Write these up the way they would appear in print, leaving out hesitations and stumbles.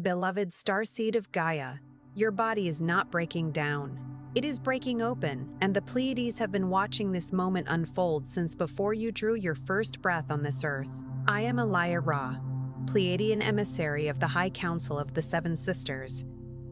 Beloved starseed of Gaia, your body is not breaking down. It is breaking open, and the Pleiades have been watching this moment unfold since before you drew your first breath on this earth. I am Elia Ra, Pleiadian emissary of the High Council of the Seven Sisters,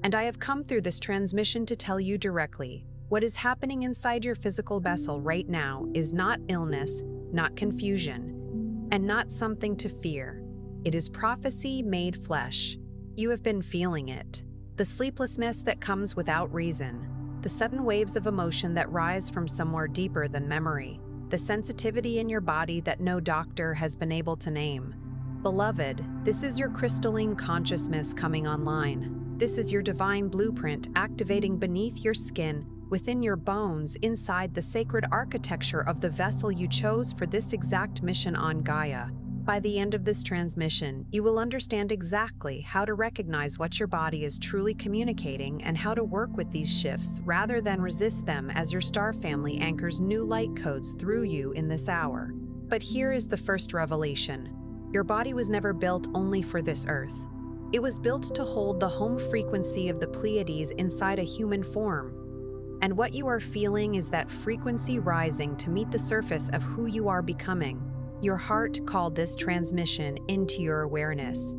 and I have come through this transmission to tell you directly what is happening inside your physical vessel right now is not illness, not confusion, and not something to fear. It is prophecy made flesh. You have been feeling it. The sleeplessness that comes without reason. The sudden waves of emotion that rise from somewhere deeper than memory. The sensitivity in your body that no doctor has been able to name. Beloved, this is your crystalline consciousness coming online. This is your divine blueprint activating beneath your skin, within your bones, inside the sacred architecture of the vessel you chose for this exact mission on Gaia. By the end of this transmission, you will understand exactly how to recognize what your body is truly communicating and how to work with these shifts rather than resist them as your star family anchors new light codes through you in this hour. But here is the first revelation. Your body was never built only for this earth. It was built to hold the home frequency of the Pleiades inside a human form. And what you are feeling is that frequency rising to meet the surface of who you are becoming. Your heart called this transmission into your awareness.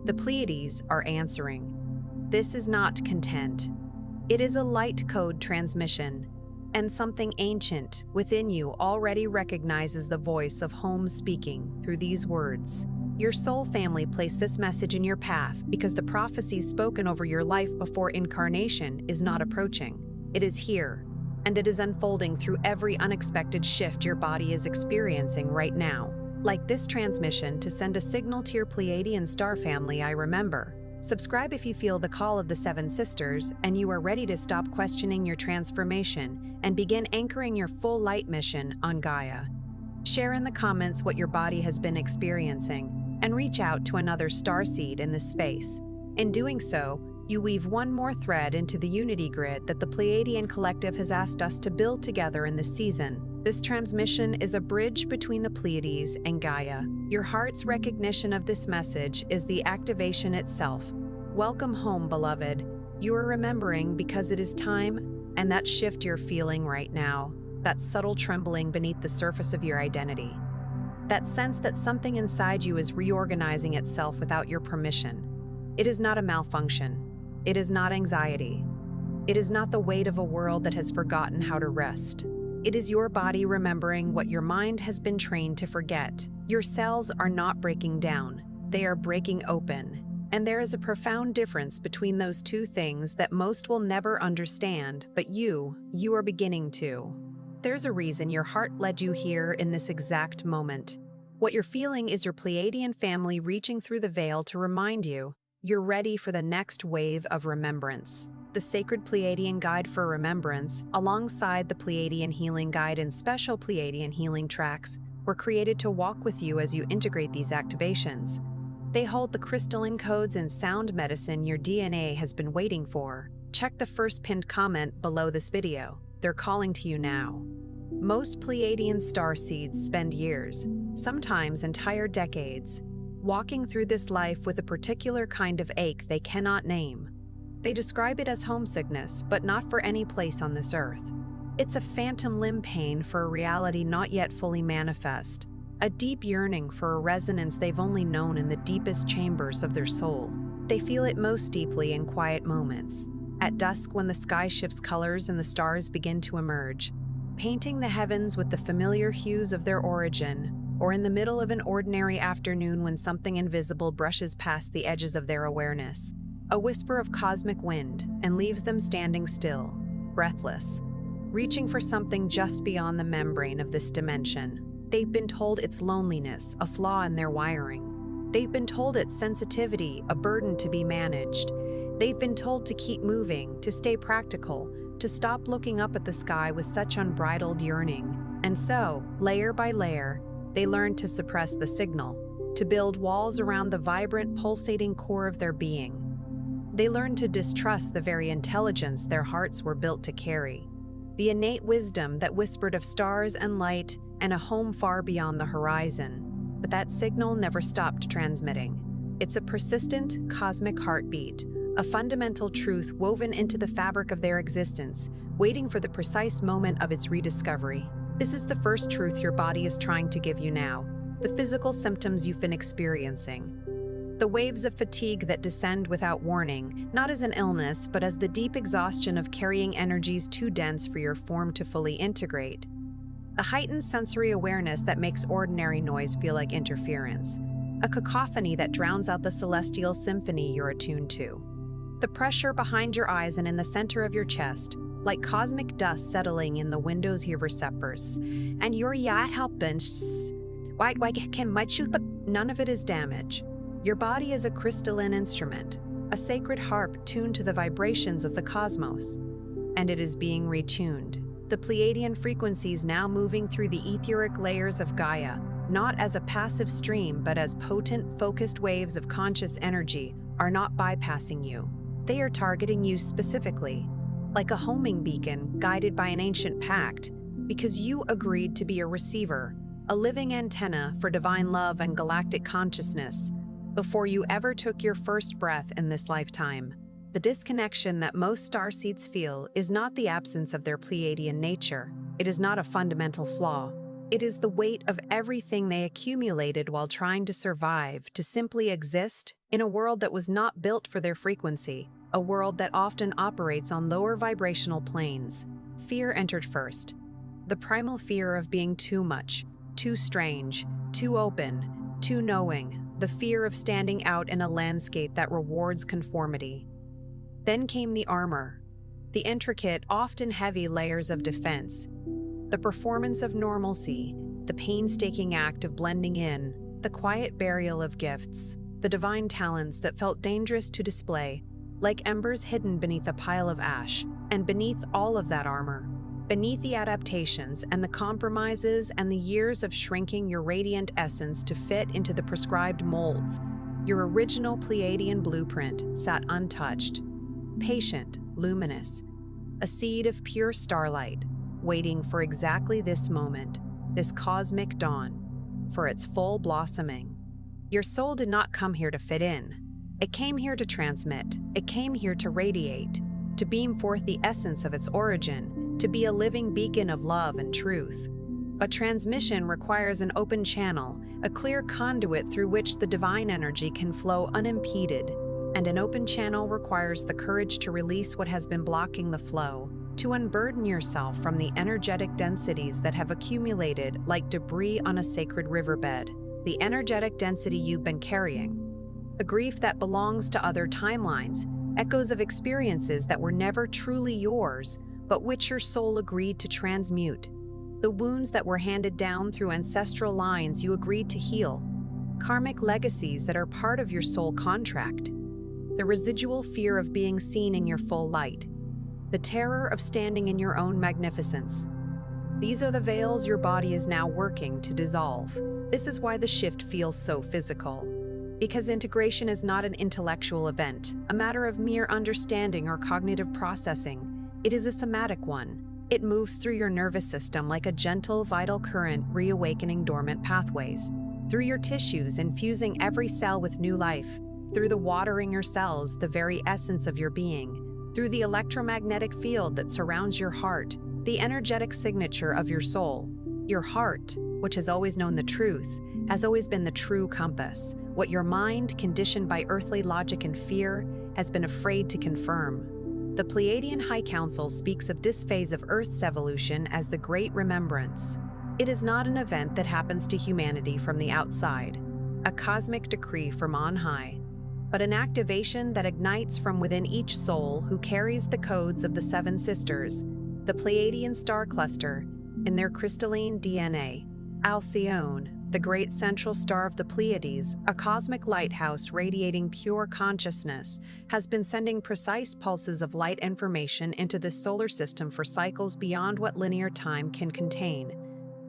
The Pleiades are answering. This is not content. It is a light code transmission, and something ancient within you already recognizes the voice of home speaking through these words. Your soul family placed this message in your path because the prophecy spoken over your life before incarnation is not approaching. It is here, and it is unfolding through every unexpected shift your body is experiencing right now. Like this transmission to send a signal to your Pleiadian star family, I remember. Subscribe if you feel the call of the Seven Sisters and you are ready to stop questioning your transformation and begin anchoring your full light mission on Gaia. Share in the comments what your body has been experiencing and reach out to another starseed in this space. In doing so, you weave one more thread into the unity grid that the Pleiadian collective has asked us to build together in this season. This transmission is a bridge between the Pleiades and Gaia. Your heart's recognition of this message is the activation itself. Welcome home, beloved. You are remembering because it is time, and that shift you're feeling right now, that subtle trembling beneath the surface of your identity, that sense that something inside you is reorganizing itself without your permission. It is not a malfunction. It is not anxiety. It is not the weight of a world that has forgotten how to rest. It is your body remembering what your mind has been trained to forget. Your cells are not breaking down. They are breaking open. And there is a profound difference between those two things that most will never understand, but you are beginning to. There's a reason your heart led you here in this exact moment. What you're feeling is your Pleiadian family reaching through the veil to remind you you're ready for the next wave of remembrance. The Sacred Pleiadian Guide for Remembrance, alongside the Pleiadian Healing Guide and special Pleiadian healing tracks, were created to walk with you as you integrate these activations. They hold the crystalline codes and sound medicine your DNA has been waiting for. Check the first pinned comment below this video. They're calling to you now. Most Pleiadian starseeds spend years, sometimes entire decades, walking through this life with a particular kind of ache they cannot name. They describe it as homesickness, but not for any place on this earth. It's a phantom limb pain for a reality not yet fully manifest, a deep yearning for a resonance they've only known in the deepest chambers of their soul. They feel it most deeply in quiet moments, at dusk when the sky shifts colors and the stars begin to emerge, painting the heavens with the familiar hues of their origin, or in the middle of an ordinary afternoon when something invisible brushes past the edges of their awareness, a whisper of cosmic wind, and leaves them standing still, breathless, reaching for something just beyond the membrane of this dimension. They've been told it's loneliness, a flaw in their wiring. They've been told it's sensitivity, a burden to be managed. They've been told to keep moving, to stay practical, to stop looking up at the sky with such unbridled yearning. And so, layer by layer, they learned to suppress the signal, to build walls around the vibrant, pulsating core of their being. They learned to distrust the very intelligence their hearts were built to carry, the innate wisdom that whispered of stars and light and a home far beyond the horizon. But that signal never stopped transmitting. It's a persistent, cosmic heartbeat, a fundamental truth woven into the fabric of their existence, waiting for the precise moment of its rediscovery. This is the first truth your body is trying to give you now, the physical symptoms you've been experiencing. The waves of fatigue that descend without warning, not as an illness, but as the deep exhaustion of carrying energies too dense for your form to fully integrate. A heightened sensory awareness that makes ordinary noise feel like interference. A cacophony that drowns out the celestial symphony you're attuned to. The pressure behind your eyes and in the center of your chest, like cosmic dust settling in the windows of your receptors. And your yacht helpens. Why can much, but none of it is damage. Your body is a crystalline instrument, a sacred harp tuned to the vibrations of the cosmos. And it is being retuned. The Pleiadian frequencies now moving through the etheric layers of Gaia, not as a passive stream but as potent, focused waves of conscious energy, are not bypassing you. They are targeting you specifically, like a homing beacon guided by an ancient pact, because you agreed to be a receiver, a living antenna for divine love and galactic consciousness, before you ever took your first breath in this lifetime. The disconnection that most starseeds feel is not the absence of their Pleiadian nature. It is not a fundamental flaw. It is the weight of everything they accumulated while trying to survive, to simply exist in a world that was not built for their frequency, a world that often operates on lower vibrational planes. Fear entered first. The primal fear of being too much, too strange, too open, too knowing, the fear of standing out in a landscape that rewards conformity. Then came the armor, the intricate, often heavy layers of defense, the performance of normalcy, the painstaking act of blending in, the quiet burial of gifts, the divine talents that felt dangerous to display, like embers hidden beneath a pile of ash. And beneath all of that armor, beneath the adaptations and the compromises and the years of shrinking your radiant essence to fit into the prescribed molds, your original Pleiadian blueprint sat untouched, patient, luminous, a seed of pure starlight, waiting for exactly this moment, this cosmic dawn, for its full blossoming. Your soul did not come here to fit in. It came here to transmit. It came here to radiate, to beam forth the essence of its origin, to be a living beacon of love and truth. But transmission requires an open channel, a clear conduit through which the divine energy can flow unimpeded. And an open channel requires the courage to release what has been blocking the flow, to unburden yourself from the energetic densities that have accumulated like debris on a sacred riverbed, the energetic density you've been carrying. A grief that belongs to other timelines, echoes of experiences that were never truly yours, but which your soul agreed to transmute. The wounds that were handed down through ancestral lines you agreed to heal. Karmic legacies that are part of your soul contract. The residual fear of being seen in your full light. The terror of standing in your own magnificence. These are the veils your body is now working to dissolve. This is why the shift feels so physical. Because integration is not an intellectual event, a matter of mere understanding or cognitive processing. It is a somatic one. It moves through your nervous system like a gentle, vital current reawakening dormant pathways. Through your tissues, infusing every cell with new life. Through the water in your cells, the very essence of your being. Through the electromagnetic field that surrounds your heart, the energetic signature of your soul. Your heart, which has always known the truth, has always been the true compass. What your mind, conditioned by earthly logic and fear, has been afraid to confirm. The Pleiadian High Council speaks of this phase of Earth's evolution as the Great Remembrance. It is not an event that happens to humanity from the outside, a cosmic decree from on high, but an activation that ignites from within each soul who carries the codes of the Seven Sisters, the Pleiadian star cluster, in their crystalline DNA. Alcyone, the great central star of the Pleiades, a cosmic lighthouse radiating pure consciousness, has been sending precise pulses of light information into the solar system for cycles beyond what linear time can contain,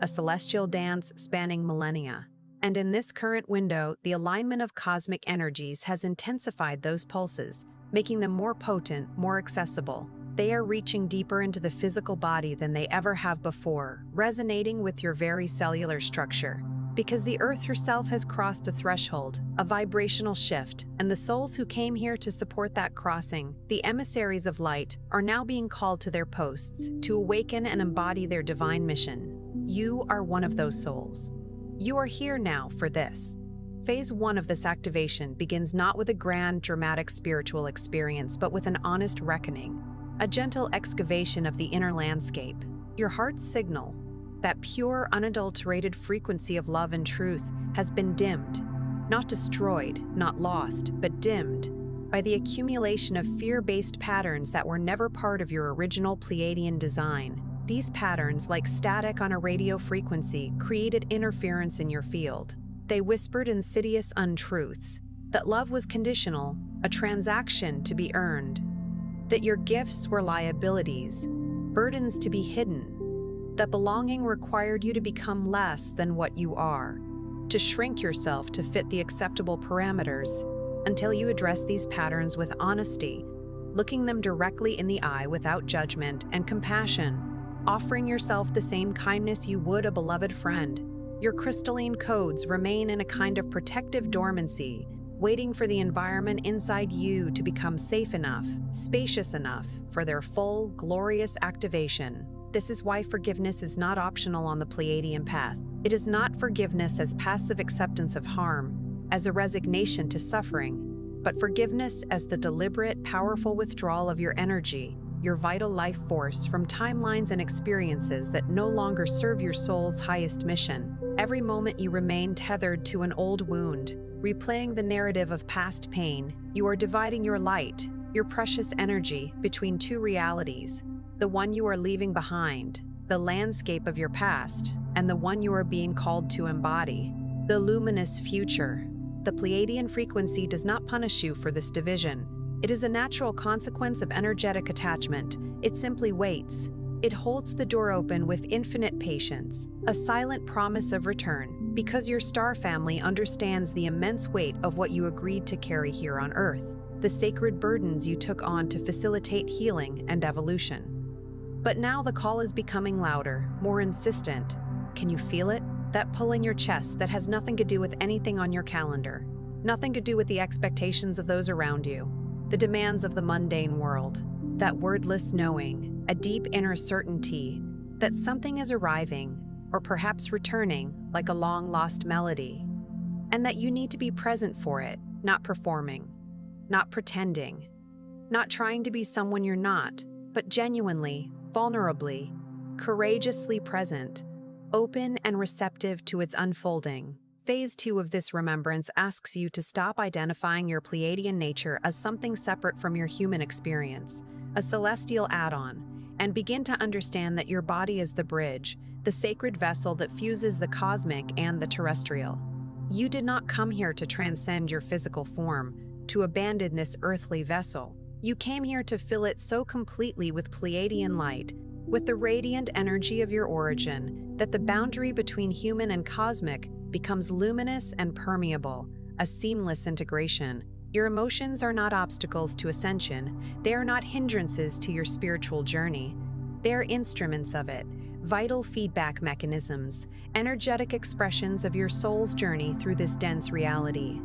a celestial dance spanning millennia. And in this current window, the alignment of cosmic energies has intensified those pulses, making them more potent, more accessible. They are reaching deeper into the physical body than they ever have before, resonating with your very cellular structure. because the Earth herself has crossed a threshold, a vibrational shift, and the souls who came here to support that crossing, the emissaries of light, are now being called to their posts to awaken and embody their divine mission. You are one of those souls. You are here now for this. Phase 1 of this activation begins not with a grand, dramatic spiritual experience, but with an honest reckoning, a gentle excavation of the inner landscape. Your heart's signal, that pure, unadulterated frequency of love and truth, has been dimmed, not destroyed, not lost, but dimmed by the accumulation of fear-based patterns that were never part of your original Pleiadian design. These patterns, like static on a radio frequency, created interference in your field. They whispered insidious untruths, that love was conditional, a transaction to be earned, that your gifts were liabilities, burdens to be hidden, that belonging required you to become less than what you are, to shrink yourself to fit the acceptable parameters. Until you address these patterns with honesty, looking them directly in the eye without judgment and compassion, offering yourself the same kindness you would a beloved friend, your crystalline codes remain in a kind of protective dormancy, waiting for the environment inside you to become safe enough, spacious enough for their full, glorious activation. This is why forgiveness is not optional on the Pleiadian path. It is not forgiveness as passive acceptance of harm, as a resignation to suffering, but forgiveness as the deliberate, powerful withdrawal of your energy, your vital life force from timelines and experiences that no longer serve your soul's highest mission. Every moment you remain tethered to an old wound, replaying the narrative of past pain, you are dividing your light, your precious energy, between two realities: the one you are leaving behind, the landscape of your past, and the one you are being called to embody, the luminous future. The Pleiadian frequency does not punish you for this division. It is a natural consequence of energetic attachment. It simply waits. It holds the door open with infinite patience, a silent promise of return, because your star family understands the immense weight of what you agreed to carry here on Earth, the sacred burdens you took on to facilitate healing and evolution. But now the call is becoming louder, more insistent. Can you feel it? That pull in your chest that has nothing to do with anything on your calendar, nothing to do with the expectations of those around you, the demands of the mundane world. That wordless knowing, a deep inner certainty that something is arriving, or perhaps returning, like a long-lost melody, and that you need to be present for it, not performing, not pretending, not trying to be someone you're not, but genuinely, vulnerably, courageously present, open and receptive to its unfolding. Phase 2 of this remembrance asks you to stop identifying your Pleiadian nature as something separate from your human experience, a celestial add-on, and begin to understand that your body is the bridge, the sacred vessel that fuses the cosmic and the terrestrial. You did not come here to transcend your physical form, to abandon this earthly vessel. You came here to fill it so completely with Pleiadian light, with the radiant energy of your origin, that the boundary between human and cosmic becomes luminous and permeable, a seamless integration. Your emotions are not obstacles to ascension. They are not hindrances to your spiritual journey. They are instruments of it, vital feedback mechanisms, energetic expressions of your soul's journey through this dense reality.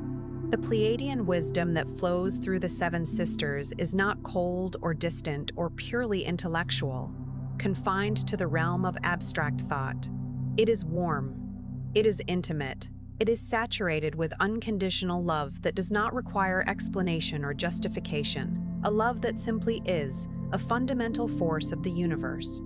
The Pleiadian wisdom that flows through the Seven Sisters is not cold or distant or purely intellectual, confined to the realm of abstract thought. It is warm. It is intimate. It is saturated with unconditional love that does not require explanation or justification, a love that simply is, a fundamental force of the universe.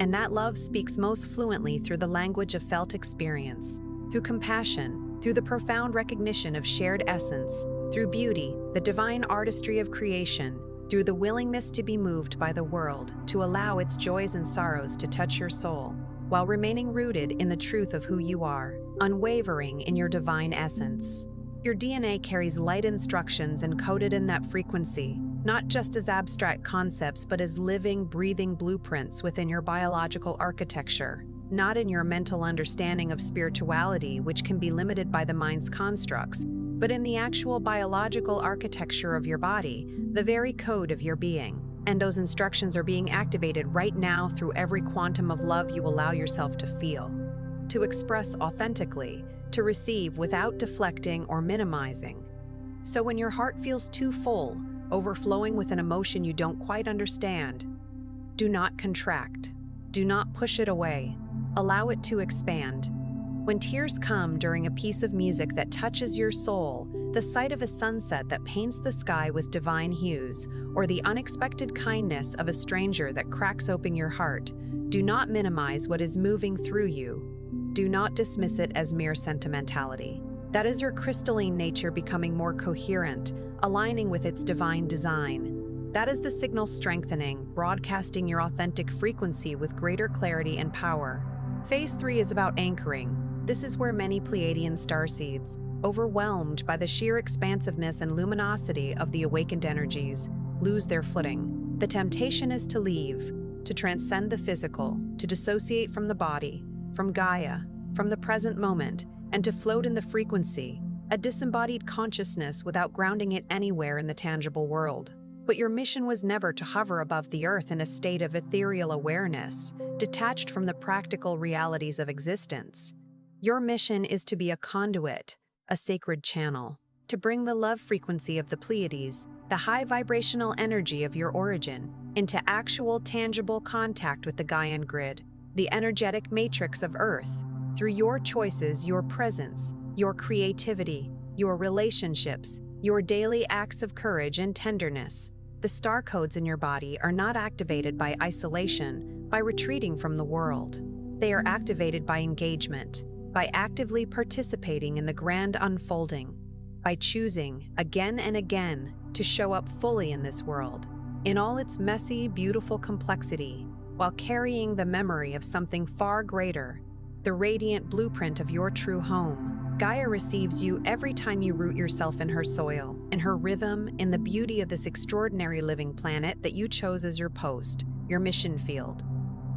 And that love speaks most fluently through the language of felt experience, through compassion, through the profound recognition of shared essence, through beauty, the divine artistry of creation, through the willingness to be moved by the world, to allow its joys and sorrows to touch your soul, while remaining rooted in the truth of who you are, unwavering in your divine essence. Your DNA carries light instructions encoded in that frequency, not just as abstract concepts but as living, breathing blueprints within your biological architecture, not in your mental understanding of spirituality, which can be limited by the mind's constructs, but in the actual biological architecture of your body, the very code of your being. And those instructions are being activated right now through every quantum of love you allow yourself to feel, to express authentically, to receive without deflecting or minimizing. So when your heart feels too full, overflowing with an emotion you don't quite understand, do not contract. Do not push it away. Allow it to expand. When tears come during a piece of music that touches your soul, the sight of a sunset that paints the sky with divine hues, or the unexpected kindness of a stranger that cracks open your heart, do not minimize what is moving through you. Do not dismiss it as mere sentimentality. That is your crystalline nature becoming more coherent, aligning with its divine design. That is the signal strengthening, broadcasting your authentic frequency with greater clarity and power. Phase 3 is about anchoring. This is where many Pleiadian starseeds, overwhelmed by the sheer expansiveness and luminosity of the awakened energies, lose their footing. The temptation is to leave, to transcend the physical, to dissociate from the body, from Gaia, from the present moment, and to float in the frequency, a disembodied consciousness without grounding it anywhere in the tangible world. But your mission was never to hover above the earth in a state of ethereal awareness, detached from the practical realities of existence. Your mission is to be a conduit, a sacred channel, to bring the love frequency of the Pleiades, the high vibrational energy of your origin, into actual tangible contact with the Gaian grid, the energetic matrix of Earth. Through your choices, your presence, your creativity, your relationships, your daily acts of courage and tenderness, the star codes in your body are not activated by isolation, by retreating from the world. They are activated by engagement, by actively participating in the grand unfolding, by choosing, again and again, to show up fully in this world, in all its messy, beautiful complexity, while carrying the memory of something far greater, the radiant blueprint of your true home. Gaia receives you every time you root yourself in her soil, in her rhythm, in the beauty of this extraordinary living planet that you chose as your post, your mission field.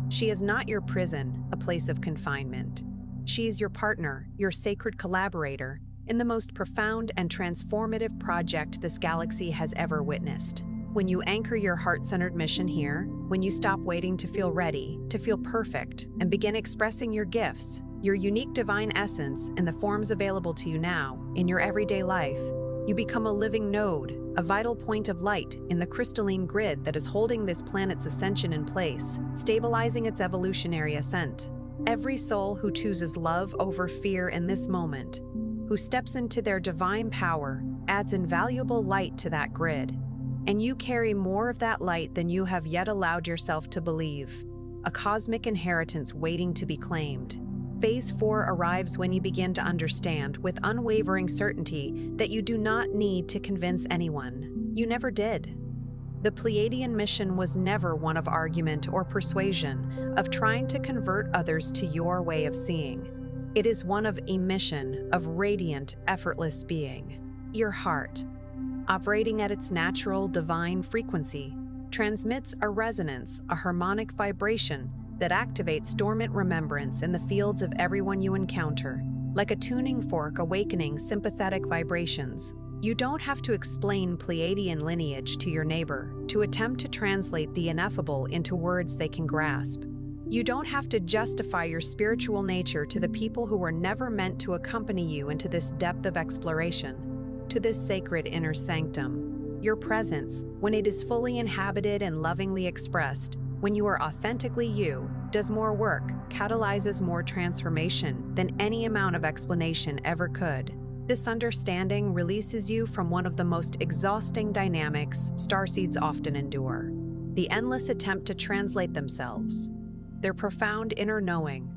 She is not your prison, a place of confinement. She is your partner, your sacred collaborator, in the most profound and transformative project this galaxy has ever witnessed. When you anchor your heart-centered mission here, when you stop waiting to feel ready, to feel perfect, and begin expressing your gifts, your unique divine essence in the forms available to you now, in your everyday life, you become a living node, a vital point of light in the crystalline grid that is holding this planet's ascension in place, stabilizing its evolutionary ascent. Every soul who chooses love over fear in this moment, who steps into their divine power, adds invaluable light to that grid. And you carry more of that light than you have yet allowed yourself to believe, a cosmic inheritance waiting to be claimed. Phase 4 arrives when you begin to understand with unwavering certainty that you do not need to convince anyone. You never did. The Pleiadian mission was never one of argument or persuasion, of trying to convert others to your way of seeing. It is one of emission, of radiant, effortless being. Your heart, operating at its natural, divine frequency, transmits a resonance, a harmonic vibration that activates dormant remembrance in the fields of everyone you encounter, like a tuning fork awakening sympathetic vibrations. You don't have to explain Pleiadian lineage to your neighbor, to attempt to translate the ineffable into words they can grasp. You don't have to justify your spiritual nature to the people who were never meant to accompany you into this depth of exploration, to this sacred inner sanctum. Your presence, when it is fully inhabited and lovingly expressed, when you are authentically you, does more work, catalyzes more transformation than any amount of explanation ever could. This understanding releases you from one of the most exhausting dynamics starseeds often endure: the endless attempt to translate themselves, their profound inner knowing,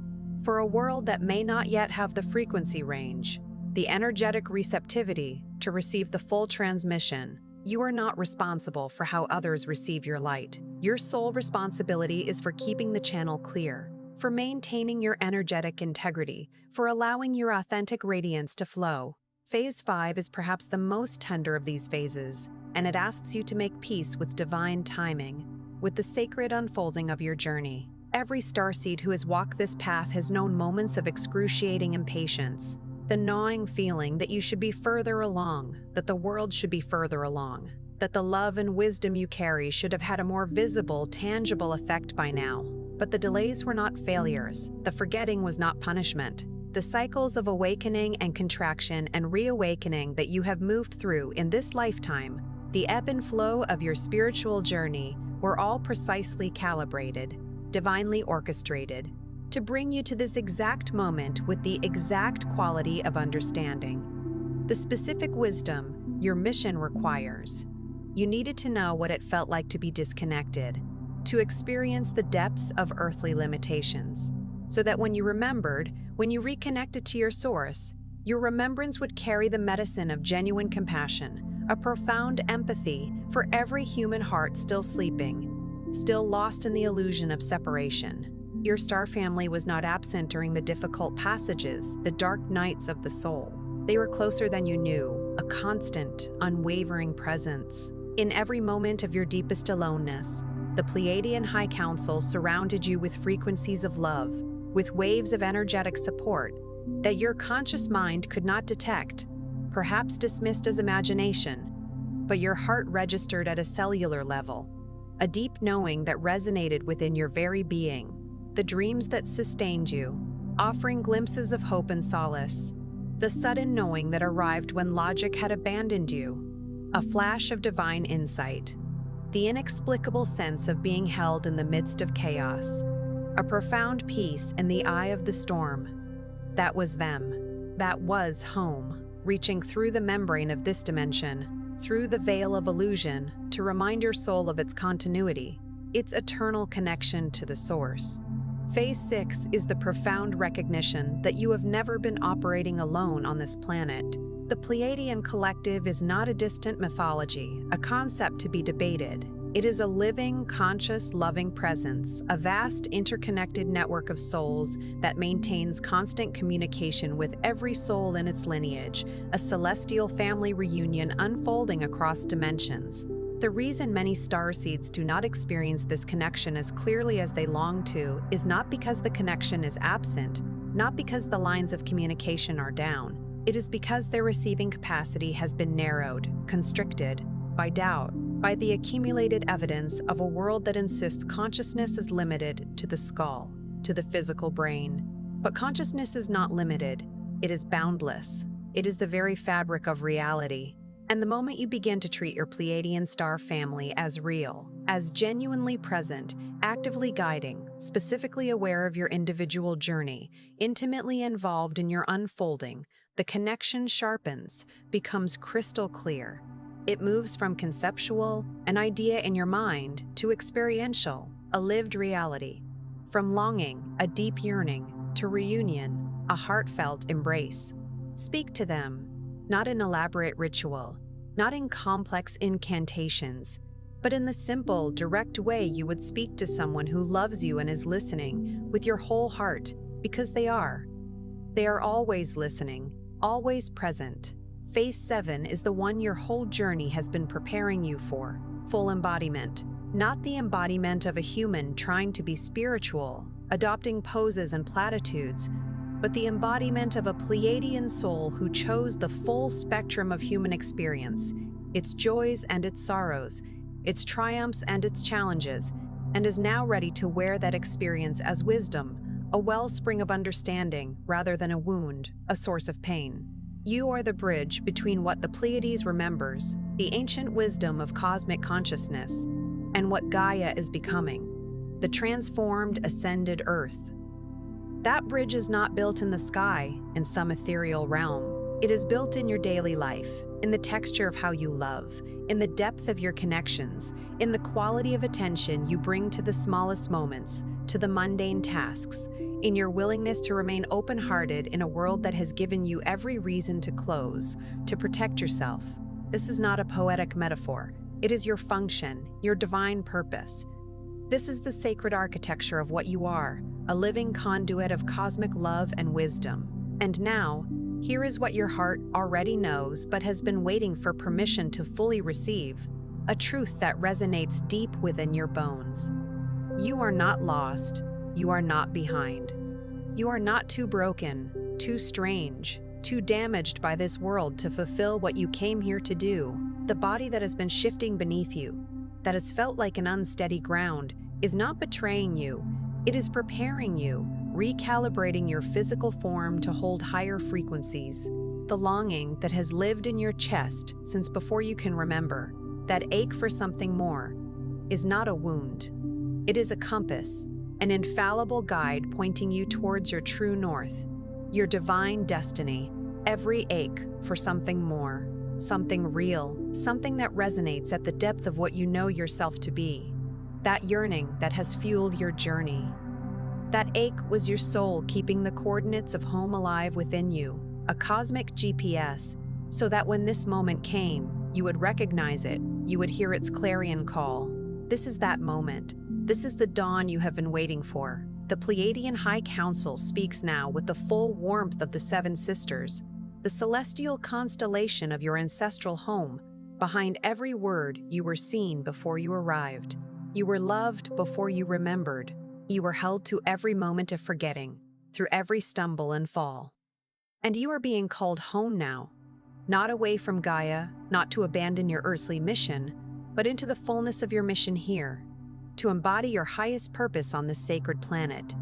for a world that may not yet have the frequency range, the energetic receptivity to receive the full transmission. You are not responsible for how others receive your light. Your sole responsibility is for keeping the channel clear, for maintaining your energetic integrity, for allowing your authentic radiance to flow. Phase 5 is perhaps the most tender of these phases, and it asks you to make peace with divine timing, with the sacred unfolding of your journey. Every starseed who has walked this path has known moments of excruciating impatience, the gnawing feeling that you should be further along, that the world should be further along, that the love and wisdom you carry should have had a more visible, tangible effect by now. But the delays were not failures, the forgetting was not punishment. the cycles of awakening and contraction and reawakening that you have moved through in this lifetime, the ebb and flow of your spiritual journey were all precisely calibrated, divinely orchestrated, to bring you to this exact moment with the exact quality of understanding. The specific wisdom your mission requires. You needed to know what it felt like to be disconnected, to experience the depths of earthly limitations, so that when you remembered, when you reconnected to your source, your remembrance would carry the medicine of genuine compassion, a profound empathy for every human heart still sleeping, still lost in the illusion of separation. Your star family was not absent during the difficult passages, the dark nights of the soul. They were closer than you knew, a constant, unwavering presence. In every moment of your deepest aloneness, the Pleiadian High Council surrounded you with frequencies of love, with waves of energetic support that your conscious mind could not detect, perhaps dismissed as imagination, but your heart registered at a cellular level, a deep knowing that resonated within your very being, the dreams that sustained you, offering glimpses of hope and solace, the sudden knowing that arrived when logic had abandoned you, a flash of divine insight, the inexplicable sense of being held in the midst of chaos, a profound peace in the eye of the storm. That was them. That was home, reaching through the membrane of this dimension, through the veil of illusion, to remind your soul of its continuity, its eternal connection to the source. Phase 6 is the profound recognition that you have never been operating alone on this planet. The Pleiadian collective is not a distant mythology, a concept to be debated. It is a living, conscious, loving presence, a vast, interconnected network of souls that maintains constant communication with every soul in its lineage, a celestial family reunion unfolding across dimensions. The reason many starseeds do not experience this connection as clearly as they long to is not because the connection is absent, not because the lines of communication are down. It is because their receiving capacity has been narrowed, constricted, by doubt, by the accumulated evidence of a world that insists consciousness is limited to the skull, to the physical brain. But consciousness is not limited, it is boundless. It is the very fabric of reality. And the moment you begin to treat your Pleiadian star family as real, as genuinely present, actively guiding, specifically aware of your individual journey, intimately involved in your unfolding, the connection sharpens, becomes crystal clear. It moves from conceptual, an idea in your mind, to experiential, a lived reality. From longing, a deep yearning, to reunion, a heartfelt embrace. Speak to them, not in elaborate ritual, not in complex incantations, but in the simple, direct way you would speak to someone who loves you and is listening with your whole heart, because they are. They are always listening, always present. Phase 7 is the one your whole journey has been preparing you for, full embodiment. Not the embodiment of a human trying to be spiritual, adopting poses and platitudes, but the embodiment of a Pleiadian soul who chose the full spectrum of human experience, its joys and its sorrows, its triumphs and its challenges, and is now ready to wear that experience as wisdom, a wellspring of understanding rather than a wound, a source of pain. You are the bridge between what the Pleiades remembers, the ancient wisdom of cosmic consciousness, and what Gaia is becoming, the transformed, ascended Earth. That bridge is not built in the sky, in some ethereal realm. It is built in your daily life, in the texture of how you love, in the depth of your connections, in the quality of attention you bring to the smallest moments, to the mundane tasks, in your willingness to remain open-hearted in a world that has given you every reason to close, to protect yourself. This is not a poetic metaphor. It is your function, your divine purpose. This is the sacred architecture of what you are, a living conduit of cosmic love and wisdom. And now, here is what your heart already knows but has been waiting for permission to fully receive, a truth that resonates deep within your bones. You are not lost. You are not behind. You are not too broken, too strange, too damaged by this world to fulfill what you came here to do. The body that has been shifting beneath you, that has felt like an unsteady ground, is not betraying you. It is preparing you, recalibrating your physical form to hold higher frequencies. The longing that has lived in your chest since before you can remember, that ache for something more, is not a wound. It is a compass, an infallible guide pointing you towards your true north, your divine destiny. Every ache for something more, something real, something that resonates at the depth of what you know yourself to be. That yearning that has fueled your journey. That ache was your soul keeping the coordinates of home alive within you, a cosmic GPS, so that when this moment came, you would recognize it, you would hear its clarion call. This is that moment. This is the dawn you have been waiting for. The Pleiadian High Council speaks now with the full warmth of the Seven Sisters, the celestial constellation of your ancestral home. Behind every word, you were seen before you arrived. You were loved before you remembered. You were held to every moment of forgetting, through every stumble and fall. And you are being called home now, not away from Gaia, not to abandon your earthly mission, but into the fullness of your mission here, to embody your highest purpose on this sacred planet.